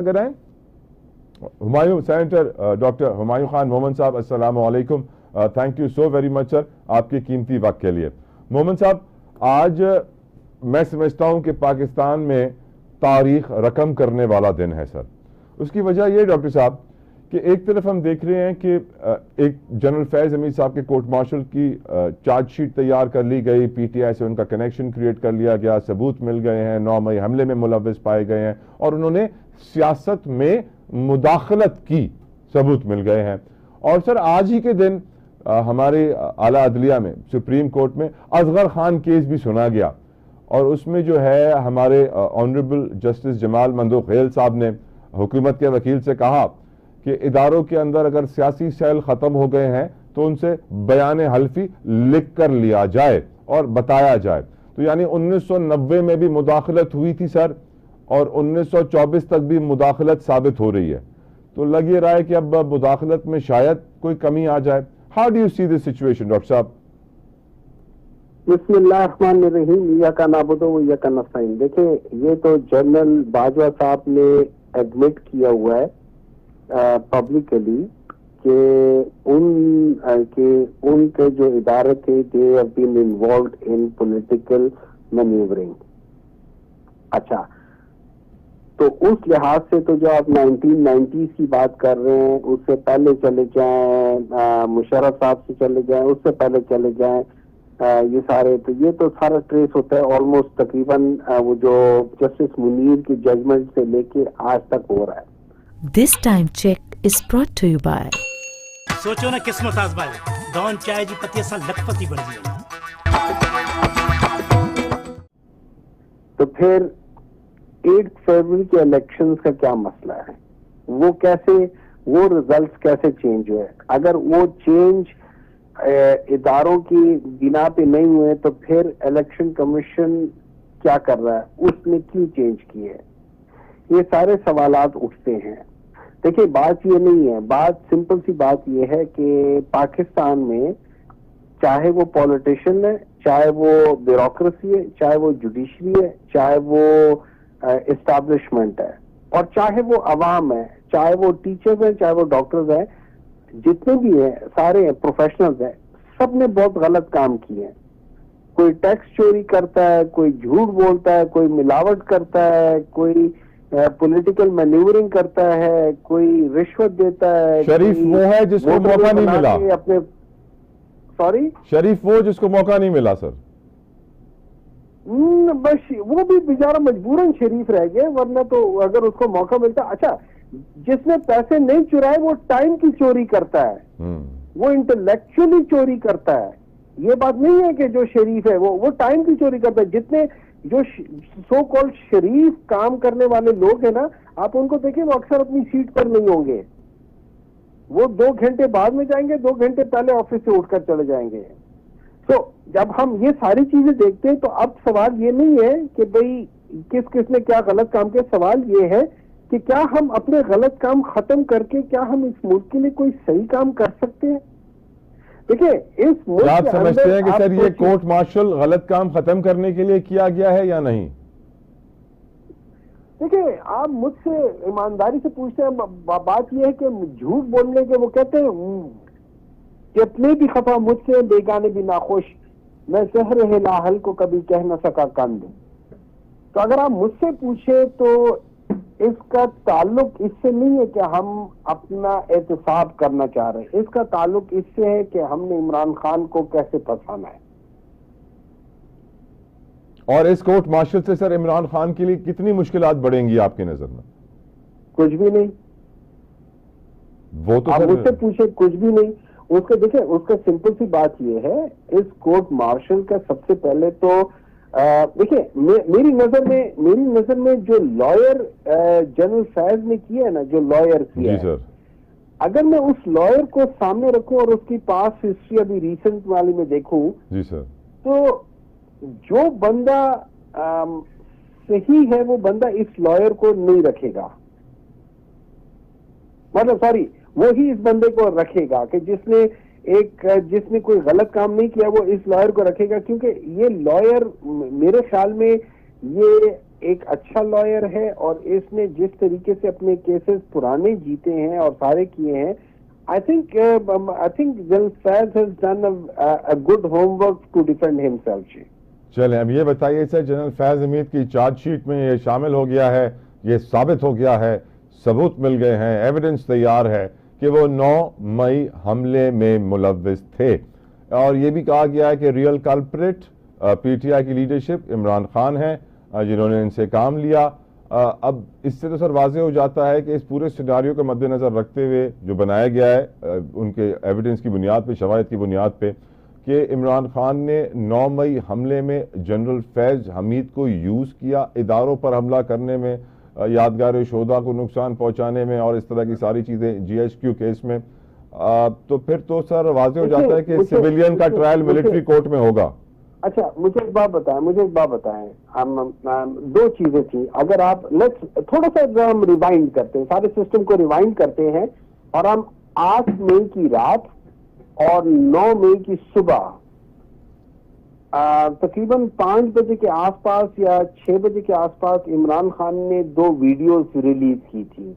कराएं। Humayun senator doctor Humayun Khan मोमन साहब, अस्सलामु अलैकुम। Thank you so very much sir आपके कीमती वक्त के लिए। मोमन साहब, आज मैं समझता हूं कि पाकिस्तान में तारीख रकम करने वाला दिन है सर। उसकी वजह यह डॉक्टर साहब कि एक तरफ हम देख रहे हैं कि एक जनरल फैज हमीद साहब के कोर्ट मार्शल की चार्जशीट तैयार कर ली गई, पीटीआई से उनका कनेक्शन क्रिएट कर लिया गया, सबूत मिल गए हैं, 9 मई हमले में मुलव्विस पाए गए हैं और उन्होंने सियासत में मुदाखलत की सबूत मिल गए हैं। और सर आज ही के दिन हमारे आला अदलिया में सुप्रीम कोर्ट में असगर खान केस भी सुना गया और उसमें जो है हमारे ऑनरेबल जस्टिस जमाल मंदोखेल साहब ने हुकूमत के वकील से कहा कि इदारों के अंदर अगर सियासी सेल खत्म हो गए हैं तो उनसे बयान हल्फी लिख कर लिया जाए और बताया जाए। तो यानी 1990 में भी मुदाखलत हुई थी सर और 1924 तक भी मुदाखलत साबित हो रही है। तो लग ये रहा है कि अब मुदाखलत में शायद कोई कमी आ जाए। How do you see this situation doctor साहब? बिस्मिल्लाहिर्रहमानिर्रहीम, या का नाबुदो या का नस्ताइन। देखिए, ये तो जनरल बाजवा साहब ने एडमिट किया हुआ है पब्लिकली कि उनके जो इदारे थे they have been involved in political manoeuvring. अच्छा, तो उस लिहाज से तो जो आप 1990s की बात कर रहे हैं, उससे पहले चले जाएं, मुशर्रफ साहब से चले जाएं, उससे पहले चले जाएं, ये सारे तो सारा ट्रेस होता है ऑलमोस्ट तकरीबन वो जो जस्टिस मुनीर की जजमेंट से लेके आज तक हो रहा है। This time check is brought to you by सोचो ना किस्मत आजमाए, डॉन चाय जी पति असा लखपति बन गई। तो फिर 8 फरवरी के इलेक्शंस का क्या मसला है? वो रिजल्ट्स कैसे चेंज हुए? अगर वो चेंज इदारों की बिना पे नहीं हुए तो फिर इलेक्शन कमीशन क्या कर रहा है, उसने क्यों चेंज किए? ये सारे सवालात उठते हैं। देखिए, बात ये नहीं है, बात सिंपल सी बात ये है कि पाकिस्तान में चाहे वो पॉलिटिशियन है, चाहे वो ब्यूरोक्रेसी है, चाहे वो जुडिशरी है, चाहे वो एस्टैब्लिशमेंट है और चाहे वो अवाम है, चाहे वो टीचर्स हैं, चाहे वो डॉक्टर्स हैं, जितने भी हैं सारे प्रोफेशनल्स हैं, सब ने बहुत गलत काम किए हैं। कोई टैक्स चोरी करता है, कोई झूठ बोलता है, कोई मिलावट करता है, कोई पॉलिटिकल मैन्यूवरिंग करता है, कोई रिश्वत देता है। शरीफ वो है जिसको मौका नहीं मिला अपने शरीफ वो जिसको मौका नहीं मिला सर। बस वो भी बेचारा मजबूरन शरीफ रह गया, वरना तो अगर उसको मौका मिलता। अच्छा, जिसने पैसे नहीं चुराए वो टाइम की चोरी करता है, वो इंटेलेक्चुअली चोरी करता है। ये बात नहीं है कि जो शरीफ है वो टाइम की चोरी करता है। जितने जो सो कॉल्ड शरीफ काम करने वाले लोग हैं ना, आप उनको देखिए, वो अक्सर अपनी सीट पर नहीं होंगे, वो 2 घंटे बाद में जाएंगे, 2 घंटे पहले ऑफिस से उठकर चले जाएंगे। तो जब हम ये सारी चीजें देखते हैं तो अब सवाल ये नहीं है कि भाई किसने क्या गलत काम किया, सवाल ये है कि क्या हम अपने गलत काम खत्म करके क्या हम इस मुल्क के लिए कोई सही काम कर सकते हैं? देखिए, इस मुल्क आप के समझते हैं कि सर ये तो कोर्ट मार्शल गलत काम खत्म करने के लिए किया गया है या नहीं? देखिए, आप मुझसे ईमानदारी से पूछते हैं, बात यह है कि झूठ बोलने के वो कहते हैं कितने भी खफा मुझसे बेगाने भी नाखुश, मैं शहर हिलाहल को कभी कह न सका कंद। तो अगर आप मुझसे पूछे तो इसका ताल्लुक इससे नहीं है कि हम अपना एहतसाब करना चाह रहे हैं, इसका ताल्लुक इससे है कि हमने इमरान खान को कैसे फंसाना है। और इस कोर्ट मार्शल से सर इमरान खान के लिए कितनी मुश्किलात बढ़ेंगी आपकी नजर में? कुछ भी नहीं। वो तो आप मुझसे पूछे, कुछ भी नहीं। उसके देखिए, उसका सिंपल सी बात यह है, इस कोर्ट मार्शल का सबसे पहले तो देखिए, मेरी नजर में जो लॉयर जनरल फैज ने किया है ना, जो लॉयर किया है, अगर मैं उस लॉयर को सामने रखूं और उसकी पास हिस्ट्री अभी रिसेंट वाली में देखूं, जी सर, तो जो बंदा सही है वो बंदा इस लॉयर को नहीं रखेगा। मतलब सॉरी, वो ही इस बंदे को रखेगा कि जिसने कोई गलत काम नहीं किया, वो इस लॉयर को रखेगा। क्योंकि ये लॉयर मेरे ख्याल में ये एक अच्छा लॉयर है और इसने जिस तरीके से अपने केसेस पुराने जीते हैं और सारे किए हैं, I think general Faiz has done a good homework to defend himself जी। चलें, अब ये बताइए सर, जनरल फैज हमीद की चार्जशीट में ये शामिल हो गया है, ये साबित हो गया है, सबूत मिल गए हैं, एविडेंस तैयार है कि वो 9 मई हमले में मुलव्विस थे, और ये भी कहा गया है कि रियल कल्प्रिट पीटीआई की लीडरशिप इमरान खान है जिन्होंने इनसे काम लिया। अब इससे तो सर वाज़ेह हो जाता है कि इस पूरे सिनारियो को मद्देनजर रखते हुए जो बनाया गया है उनके एविडेंस की बुनियाद पे, शवाहिद की बुनियाद पे, कि इमरान खान ने 9 मई हमले में जनरल फैज हमीद को यूज़ किया इदारों पर हमला करने में, यादगार शोधा को नुकसान पहुंचाने में और इस तरह की सारी चीज़ें GHQ केस में, तो फिर तो सर वाज़ेह हो जाता है कि सिविलियन का ट्रायल मिलिट्री कोर्ट में होगा। अच्छा, मुझे एक बात बताएं, हम 2 चीजें थी। अगर आप थोड़ा सा हम रिवाइंड करते हैं, सारे सिस्टम को रिवाइंड करते हैं, और हम 8 मई की रात और 9 मई की सुबह तकरीबन 5 बजे के आसपास या 6 बजे के आसपास इमरान खान ने 2 वीडियोस रिलीज की थी।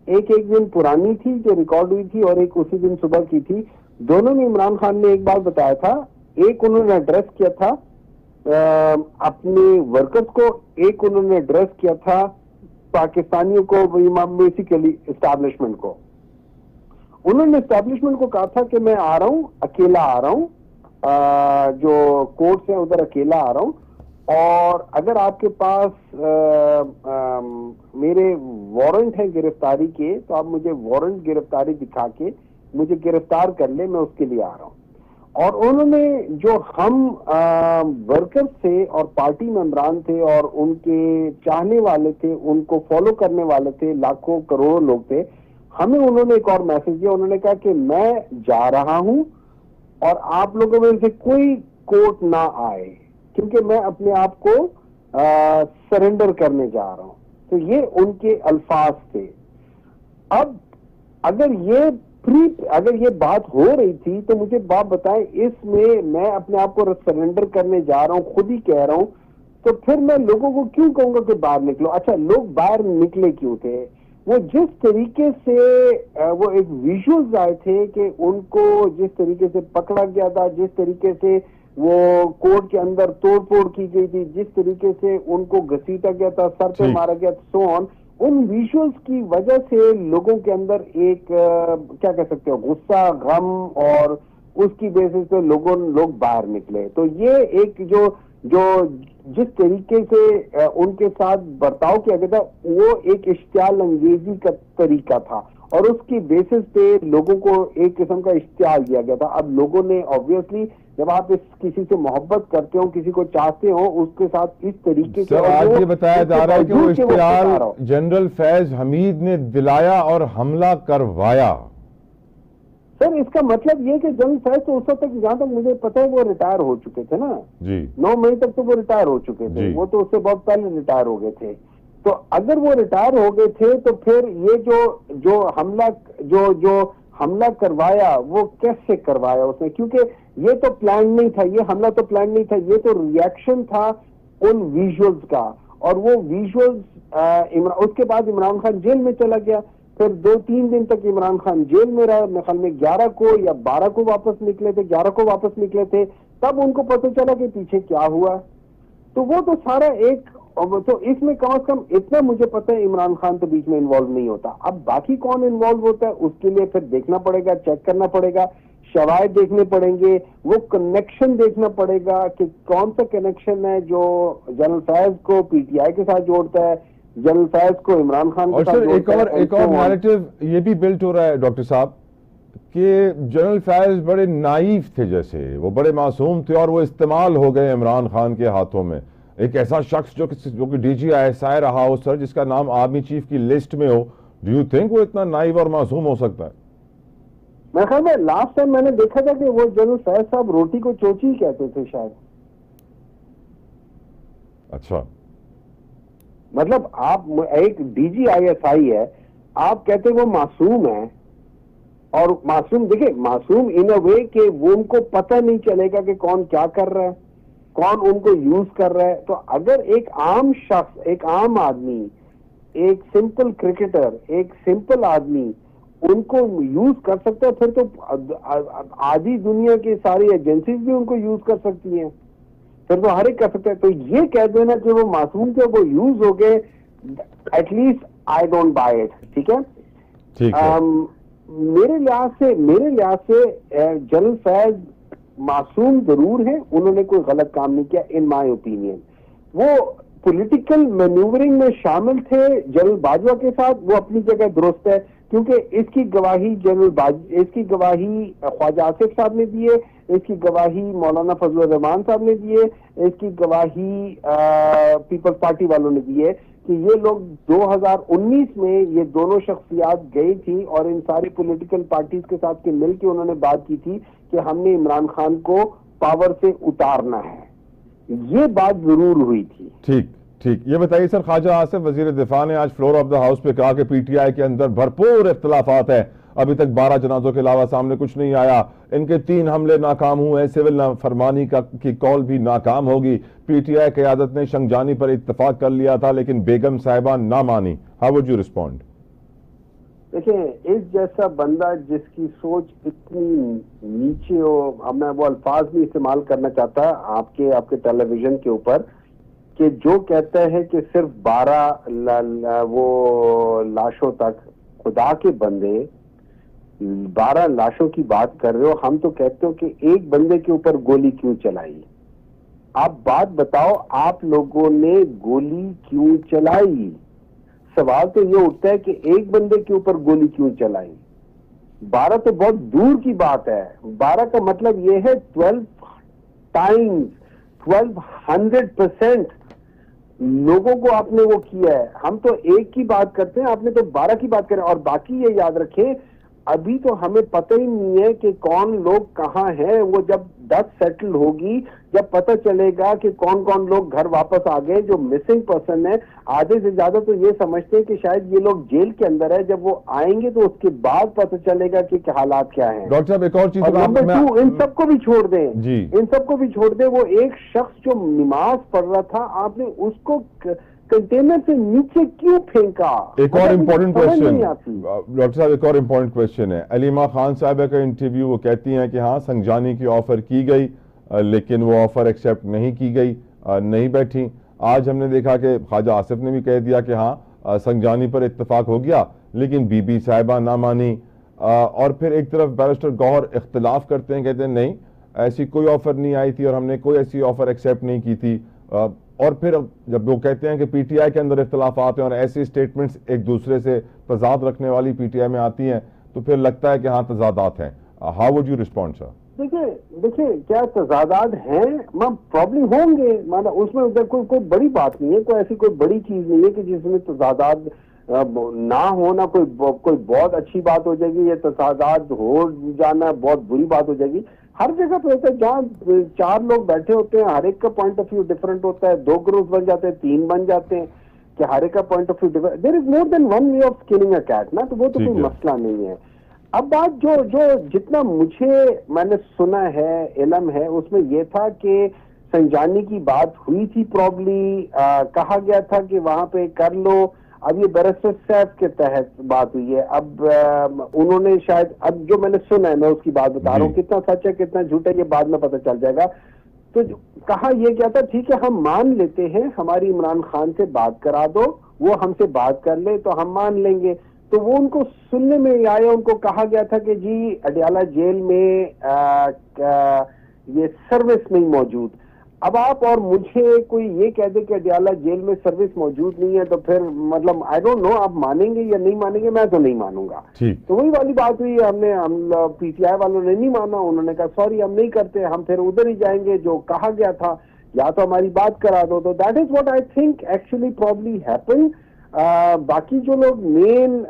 एक दिन पुरानी थी जो रिकॉर्ड हुई थी और एक उसी दिन सुबह की थी। दोनों में इमरान खान ने एक बात बताया था, एक उन्होंने एड्रेस किया था अपने वर्कर्स को, एक उन्होंने एड्रेस किया था पाकिस्तानियों को, बेसिकली एस्टैब्लिशमेंट को। उन्होंने एस्टैब्लिशमेंट को कहा था कि मैं आ रहा हूं, अकेला आ रहा हूं, जो कोर्ट है उधर अकेला आ रहा हूं, और अगर आपके पास मेरे वारंट है गिरफ्तारी के, तो आप मुझे वारंट गिरफ्तारी दिखा के मुझे गिरफ्तार कर ले, मैं उसके लिए आ रहा हूं। और उन्होंने जो हम वर्कर्स थे और पार्टी मेंबरान थे और उनके चाहने वाले थे, उनको फॉलो करने वाले थे, लाखों करोड़ों लोग थे, हमें उन्होंने एक और मैसेज दिया। उन्होंने कहा कि मैं जा रहा हूं और आप लोगों में से कोई कोर्ट ना आए, क्योंकि मैं अपने आप को सरेंडर करने जा रहा हूं। तो ये उनके अल्फाज थे। अब अगर ये बात हो रही थी तो मुझे बात बताएं, इसमें मैं अपने आप को सरेंडर करने जा रहा हूं, खुद ही कह रहा हूं, तो फिर मैं लोगों को क्यों कहूंगा कि बाहर निकलो? अच्छा, लोग बाहर निकले क्यों थे? वो जिस तरीके से वो एक विजुअल्स आए थे कि उनको जिस तरीके से पकड़ा गया था, जिस तरीके से वो कोर्ट के अंदर तोड़फोड़ की गई थी, जिस तरीके से उनको घसीटा गया था, सर पे मारा गया, सो ऑन, उन विजुअल्स की वजह से लोगों के अंदर एक क्या कह सकते हो, गुस्सा, गम, और उसकी बेसिस पे लोग बाहर निकले। तो ये एक जो जिस तरीके से उनके साथ बर्ताव किया गया था, वो एक इश्तियाल अंगेजी का तरीका था, और उसकी बेसिस पे लोगों को एक किस्म का इश्तियाल दिया गया था। अब लोगों ने ऑब्वियसली, जब आप किसी से मोहब्बत करते हो, किसी को चाहते हो, उसके साथ इस तरीके से आज ये बताया जा रहा है कि वो इश्तियाल जनरल फैज हमीद ने दिलाया और हमला करवाया। सर, इसका मतलब ये कि जनरल फैज तो उस वक्त तक, जहां तक मुझे पता है, वो रिटायर हो चुके थे ना जी। 9 मई तक तो वो रिटायर हो चुके थे, वो तो उससे बहुत पहले रिटायर हो गए थे। तो अगर वो रिटायर हो गए थे तो फिर ये जो हमला करवाया, वो कैसे करवाया उसने? क्योंकि ये तो प्लान नहीं था, ये हमला तो प्लान नहीं था, ये तो रिएक्शन था उन विजुअल्स का। और वो विजुअल्स उसके बाद इमरान खान जेल में चला गया, फिर 2-3 दिन तक इमरान खान जेल में रहा। मेरे ख्याल में 11 को या 12 को वापस निकले थे, 11 को वापस निकले थे, तब उनको पता चला कि पीछे क्या हुआ। तो वो तो सारा एक, तो इसमें कम से कम इतना मुझे पता है, इमरान खान तो बीच में इन्वॉल्व नहीं होता। अब बाकी कौन इन्वॉल्व होता है उसके लिए फिर देखना पड़ेगा, चेक करना पड़ेगा, शवाहिद देखने पड़ेंगे, वो कनेक्शन देखना पड़ेगा कि कौन सा कनेक्शन है जो जनरल फैज को पीटीआई के साथ जोड़ता है, जनरल फैज को इमरान खान के साथ जोड़ता है। एक और नैरेटिव ये भी बिल्ट हो रहा है डॉक्टर साहब कि जनरल फैज बड़े नाइफ थे, जैसे वो बड़े मासूम थे और वो इस्तेमाल हो गए इमरान खान के हाथों में। एक ऐसा शख्स जो कि DGI रहा हो सर, जिसका नाम आर्मी चीफ की लिस्ट में हो, डू यू थिंक वो इतना नाइव और मासूम हो सकता है? मैं ख्याल में लास्ट टाइम मैंने देखा था कि वो जनरल फैज साहब रोटी को चोची कहते थे शायद। अच्छा, मतलब आप एक DGISI है, आप कहते वो मासूम है, और मासूम, देखिए मासूम इन अ वे कि वो उनको पता नहीं चलेगा कि कौन क्या कर रहा है। कौन उनको यूज कर रहा है। तो अगर एक आम शख्स, एक आम आदमी, एक सिंपल क्रिकेटर, एक सिंपल आदमी उनको यूज कर सकता है, फिर तो आधी दुनिया की सारी एजेंसीज भी उनको यूज कर सकती हैं, फिर तो हर एक कर सकता है। तो ये कह देना कि वो मासूम थे, वो यूज हो गए, at least I don't buy it. ठीक है, ठीक है। मेरे लिहाज से जनरल फैज मासूम जरूर है, उन्होंने कोई गलत काम नहीं किया इन माय ओपिनियन। वो पॉलिटिकल मैन्यूवरिंग में शामिल थे जनरल बाजवा के साथ, वो अपनी जगह दुरुस्त है, क्योंकि इसकी गवाही इसकी गवाही ख्वाजा आसिफ साहब ने दी है, इसकी गवाही मौलाना फजल रहमान साहब ने दी है, इसकी गवाही पीपल्स पार्टी वालों ने दी है कि ये लोग 2019 में ये दोनों शख्सियात गई थी और इन सारी पॉलिटिकल पार्टीज के साथ के मिलकर उन्होंने बात की थी कि हमने इमरान खान को पावर से उतारना है। ये बात जरूर हुई थी। ठीक ठीक, ये बताइए सर, ख्वाजा आसिफ वजीर दिफा ने आज फ्लोर ऑफ द हाउस पे कहा कि पीटीआई के अंदर भरपूर इख्तलाफात है, अभी तक 12 जनाजों के अलावा सामने कुछ नहीं आया, इनके 3 हमले नाकाम हुए, सिविल नाफरमानी की कॉल भी नाकाम होगी, पीटीआई क़यादत ने शंजानी पर इत्तफाक कर लिया था लेकिन बेगम साहिबा ना मानी। How would you respond? देखिए, इस जैसा बंदा जिसकी सोच इतनी नीचे हो, अब मैं वो अल्फाज नहीं इस्तेमाल करना चाहता आपके टेलीविजन के ऊपर, कि जो कहता है कि सिर्फ 12 वो लाशों तक, खुदा के बंदे 12 लाशों की बात कर रहे हो, हम तो कहते हो कि एक बंदे के ऊपर गोली क्यों चलाई। आप बात बताओ, आप लोगों ने गोली क्यों चलाई? सवाल तो ये उठता है कि एक बंदे के ऊपर गोली क्यों चलाई। 12 तो बहुत दूर की बात है, 12 का मतलब ये है 12 टाइम्स, 1200% लोगों को आपने वो किया है। हम तो एक की बात करते हैं, आपने तो 12 की बात करें। और बाकी ये याद रखें, अभी तो हमें पता ही नहीं है कि कौन लोग कहाँ हैं। वो जब डच सेटल होगी, जब पता चलेगा कि कौन कौन लोग घर वापस आ गए, जो मिसिंग पर्सन है, आधे से ज्यादा तो ये समझते हैं कि शायद ये लोग जेल के अंदर है। जब वो आएंगे तो उसके बाद पता चलेगा कि हालात क्या हैं। डॉक्टर साहब, एक और चीज, नंबर 2, इन सबको भी छोड़ दें जी, इन सबको भी छोड़ दें। वो एक शख्स जो नमाज पढ़ रहा था, आपने उसको कंटेनर से नीचे क्यों फेंका? एक और इम्पोर्टेंट क्वेश्चन डॉक्टर साहब, एक और इम्पोर्टेंट क्वेश्चन है। अलीमा खान साहब का इंटरव्यू, वो कहती हैं कि हाँ, संजानी की ऑफर की गई लेकिन वो ऑफर एक्सेप्ट नहीं की गई, नहीं बैठी। आज हमने देखा कि ख्वाजा आसिफ ने भी कह दिया कि हाँ, संजानी पर इत्तेफाक हो गया लेकिन बीबी साहिबा ना मानी। और फिर एक तरफ बैरिस्टर गौहर इख्तलाफ करते हैं, कहते हैं नहीं, ऐसी कोई ऑफर नहीं आई थी और हमने कोई ऐसी ऑफर एक्सेप्ट नहीं की थी। और फिर जब वो कहते हैं कि पीटीआई के अंदर इख्तलाफात हैं और ऐसी स्टेटमेंट्स एक दूसरे से तजाद रखने वाली पीटीआई में आती हैं, तो फिर लगता है कि हाँ, तजादात हैं। How would you respond sir? देखिए क्या तजादात हैं, प्रॉब्लम होंगे, माना उसमें कोई बड़ी बात नहीं है, कोई ऐसी कोई बड़ी चीज नहीं है कि जिसमें तजादात ना होना कोई बहुत अच्छी बात हो जाएगी, या तजादात हो जाना बहुत बुरी बात हो जाएगी। हर जगह पे होता है, जहाँ 4 लोग बैठे होते हैं, हर एक का पॉइंट ऑफ व्यू डिफरेंट होता है। 2 ग्रुप बन जाते हैं, 3 बन जाते हैं, कि हर एक का point of view different. There is more than one way of skinning a cat ना, तो वो तो कोई मसला नहीं है। अब बात जो जितना मैंने सुना है, इल्म है, उसमें यह था कि संजानी की बात हुई थी, प्रॉब्ली कहा गया था कि वहां पे कर लो। अब ये बैरिस्टर साहब के तहत बात हुई है। अब उन्होंने शायद, अब जो मैंने सुना है, मैं उसकी बात बता रहा हूँ, कितना सच है कितना झूठ है ये बाद में पता चल जाएगा। तो कहा यह क्या था, ठीक है हम मान लेते हैं, हमारी इमरान खान से बात करा दो, वो हमसे बात कर ले तो हम मान लेंगे। तो वो उनको सुनने में आया, उनको कहा गया था कि जी अडियाला जेल में ये सर्विस नहीं मौजूद। अब आप और मुझे कोई ये कह दे कि अडियाला जेल में सर्विस मौजूद नहीं है, तो फिर मतलब आई डोंट नो आप मानेंगे या नहीं मानेंगे, मैं तो नहीं मानूंगा। तो वही वाली बात हुई, हम पीटीआई वालों ने नहीं माना, उन्होंने कहा सॉरी हम नहीं करते, हम फिर उधर ही जाएंगे जो कहा गया था, या तो हमारी बात करा दो। तो that is what I think actually probably happen. बाकी जो लोग मेन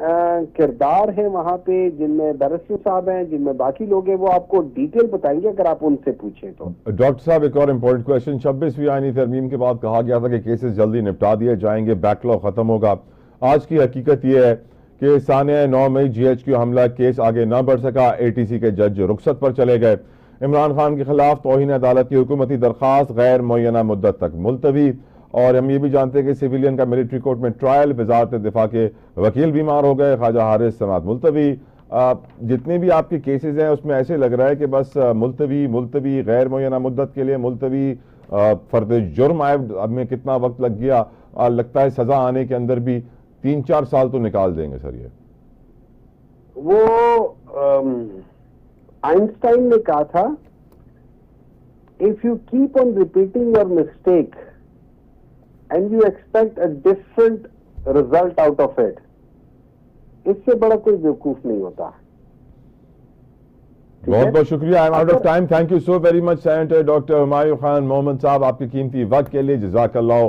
किरदार हैं वहां पे, जिनमें बैरिस्टर साहब हैं, जिनमें बाकी लोग हैं, वो आपको डिटेल बताएंगे अगर आप उनसे पूछें तो। डॉक्टर साहब, एक और इम्पोर्टेंट क्वेश्चन, 26वीं आईनी तरमीम के बाद कहा गया था कि केसेस जल्दी निपटा दिए जाएंगे, बैकलॉग खत्म होगा। आज की हकीकत यह है कि सानिया 9 मई GHQ हमला केस आगे न बढ़ सका, ATC के जज रुखसत पर चले गए। इमरान खान के खिलाफ तौहीन अदालत की हुकूमती दरख्वास्त गैर मुअय्यना मुद्दत तक मुलतवी। और हम ये भी जानते हैं कि सिविलियन का मिलिट्री कोर्ट में ट्रायल, वजारत दिफा के वकील बीमार हो गए, ख्वाजा हारिस समात मुलतवी। जितने भी आपके केसेस हैं उसमें ऐसे लग रहा है कि बस मुलतवी गैर मुअय्यना मुद्दत के लिए मुलतवी। फर्द जुर्म आए, अब में कितना वक्त लग गया, लगता है सजा आने के अंदर भी 3-4 साल तो निकाल देंगे सर ये। वो आइंस्टाइन ने कहा था, if you keep on repeating your mistake and you expect a different result out of it, इससे बड़ा कोई बेवकूफ नहीं होता। बहुत बहुत शुक्रिया। I am out of time. Thank you so very much senator doctor Humayun Khan Mohammad sahab, आपके कीमती वक्त के लिए। जज़ाकल्लाह।